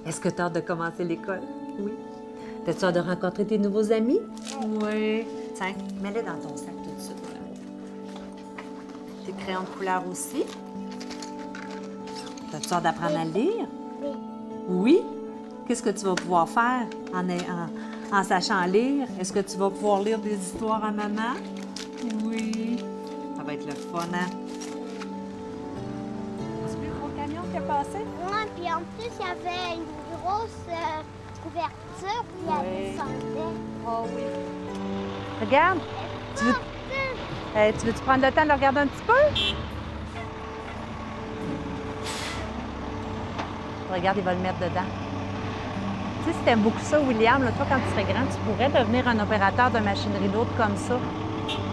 Est-ce que tu as hâte de commencer l'école? Oui. T'as-tu hâte de rencontrer tes nouveaux amis? Oui. Tiens, mets-les dans ton sac tout de suite. Là. Tes crayons de couleur aussi. T'as-tu hâte d'apprendre à lire? Oui. Oui? Qu'est-ce que tu vas pouvoir faire en sachant lire? Est-ce que tu vas pouvoir lire des histoires à maman? Oui. Ça va être le fun, hein? C'est le gros camion qui a passé? Oui, puis en plus, il y avait une grosse couverture, puis elle descendait. Oh oui. Regarde. Tu veux-tu prendre le temps de le regarder un petit peu? Regarde, il va le mettre dedans. Tu sais, si t'aimes beaucoup ça, William, là, toi, quand tu serais grand, tu pourrais devenir un opérateur de machinerie lourde comme ça.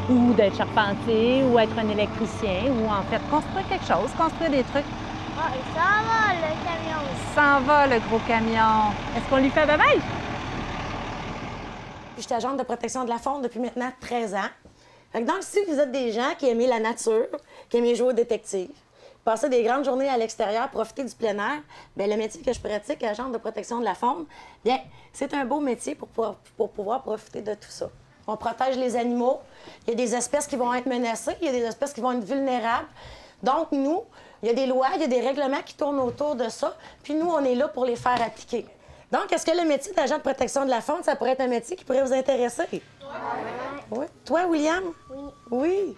Ou d'être charpentier, ou être un électricien, ou en fait, construire quelque chose, construire des trucs. Ah, il s'en va, le camion. Il s'en va, le gros camion. Est-ce qu'on lui fait bye-bye? Je suis agente de protection de la faune depuis maintenant 13 ans. Fait que donc, si vous êtes des gens qui aiment la nature, qui aiment jouer au détective, passer des grandes journées à l'extérieur, profiter du plein air, bien, le métier que je pratique, agente de protection de la faune, bien, c'est un beau métier pour pouvoir profiter de tout ça. On protège les animaux. Il y a des espèces qui vont être menacées, il y a des espèces qui vont être vulnérables. Donc, nous, il y a des lois, il y a des règlements qui tournent autour de ça, puis nous, on est là pour les faire appliquer. Donc, est-ce que le métier d'agent de protection de la faune, ça pourrait être un métier qui pourrait vous intéresser? Oui. Toi, William? Oui. Oui.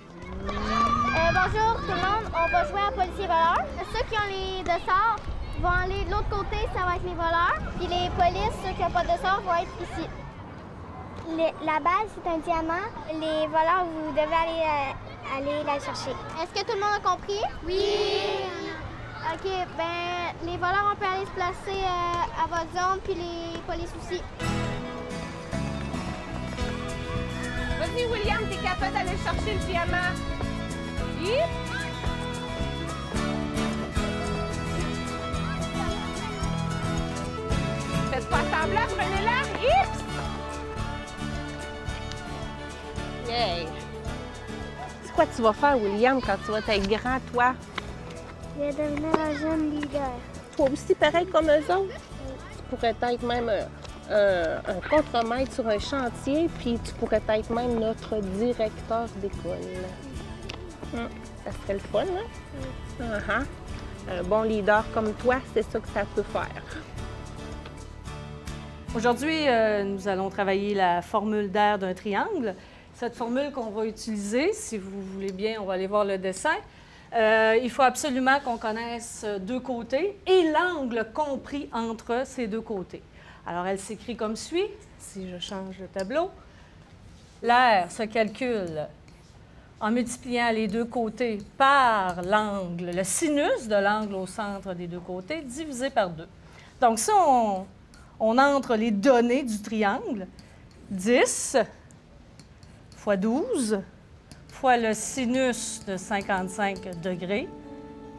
Bonjour tout le monde, on va jouer à policier-voleur. Ceux qui ont les dessorts vont aller de l'autre côté, ça va être les voleurs. Puis les polices, ceux qui n'ont pas de dessort, vont être ici. La balle, c'est un diamant. Les voleurs, vous devez aller la chercher. Est-ce que tout le monde a compris? Oui! OK, ben les voleurs, on peut aller se placer à votre zone, puis les polices aussi. Vas-y, William, t'es capable d'aller chercher le diamant. Yip! Faites pas semblant, prenez-la. Yip! Yay! C'est quoi tu vas faire, William, quand tu vas être grand, toi? Je vais devenir un jeune leader. Toi aussi, pareil comme eux autres? Tu pourrais être même un contremaître sur un chantier, puis tu pourrais être même notre directeur d'école. Ça serait le fun, hein? Un bon leader comme toi, c'est ça que ça peut faire. Aujourd'hui, nous allons travailler la formule d'air d'un triangle. Cette formule qu'on va utiliser, si vous voulez bien, on va aller voir le dessin. Il faut absolument qu'on connaisse deux côtés et l'angle compris entre ces deux côtés. Alors, elle s'écrit comme suit, si je change le tableau. L'air se calcule en multipliant les deux côtés par l'angle, le sinus de l'angle au centre des deux côtés, divisé par 2. Donc, si on entre les données du triangle, 10 fois 12 fois le sinus de 55 degrés,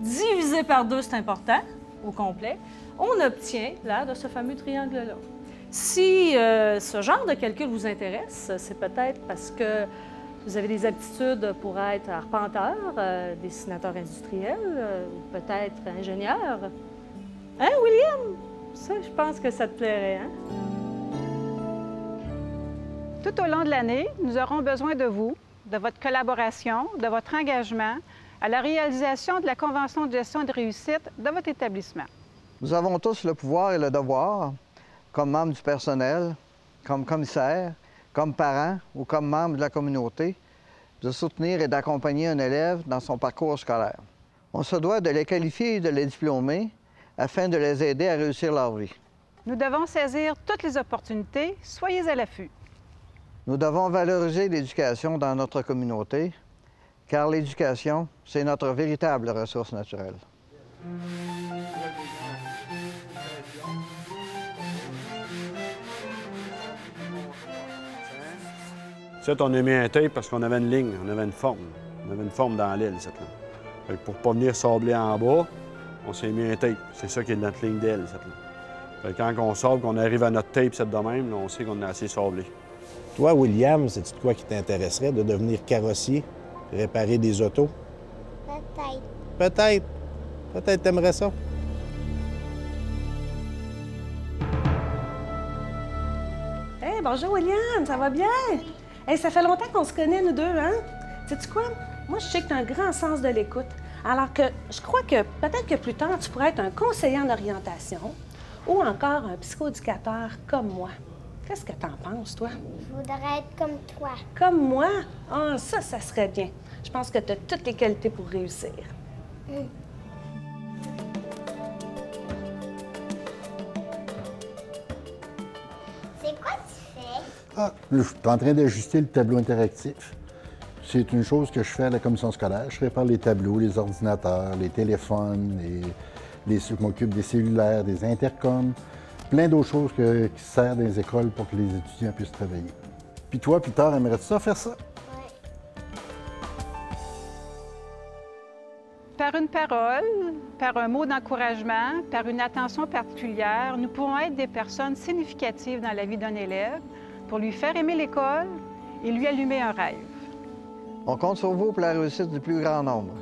divisé par 2, c'est important, au complet, on obtient l'air de ce fameux triangle-là. Si ce genre de calcul vous intéresse, c'est peut-être parce que vous avez des aptitudes pour être arpenteur, dessinateur industriel, ou peut-être ingénieur. Hein, William? Ça, je pense que ça te plairait, hein? Tout au long de l'année, nous aurons besoin de vous, de votre collaboration, de votre engagement à la réalisation de la Convention de gestion de réussite de votre établissement. Nous avons tous le pouvoir et le devoir, comme membres du personnel, comme commissaires, comme parents ou comme membres de la communauté, de soutenir et d'accompagner un élève dans son parcours scolaire. On se doit de les qualifier et de les diplômer afin de les aider à réussir leur vie. Nous devons saisir toutes les opportunités. Soyez à l'affût. Nous devons valoriser l'éducation dans notre communauté, car l'éducation, c'est notre véritable ressource naturelle. Cette, on a mis un tape parce qu'on avait une ligne, on avait une forme. On avait une forme dans l'aile, cette là. Fait que pour ne pas venir sabler en bas, on s'est mis un tape. C'est ça qui est notre ligne d'aile, cette là. Fait que quand on sable, qu'on arrive à notre tape, cette de même, là, on sait qu'on a assez sablé. Toi, William, c'est-tu de quoi qui t'intéresserait de devenir carrossier, réparer des autos? Peut-être. Peut-être. Peut-être t'aimerais ça. Hey, bonjour William, ça va bien? Hey, ça fait longtemps qu'on se connaît, nous deux, hein? Sais-tu quoi? Moi, je sais que tu as un grand sens de l'écoute. Alors que je crois que peut-être que plus tard, tu pourrais être un conseiller en orientation ou encore un psychoéducateur comme moi. Qu'est-ce que t'en penses, toi? Je voudrais être comme toi. Comme moi? Ah, ça serait bien. Je pense que tu as toutes les qualités pour réussir. C'est quoi tu fais? Ah, je suis en train d'ajuster le tableau interactif. C'est une chose que je fais à la commission scolaire. Je répare les tableaux, les ordinateurs, les téléphones, je m'occupe des cellulaires, des intercoms, plein d'autres choses qui servent dans les écoles pour que les étudiants puissent travailler. Puis toi, plus tard, aimerais-tu ça faire ça? Par une parole, par un mot d'encouragement, par une attention particulière, nous pouvons être des personnes significatives dans la vie d'un élève pour lui faire aimer l'école et lui allumer un rêve. On compte sur vous pour la réussite du plus grand nombre.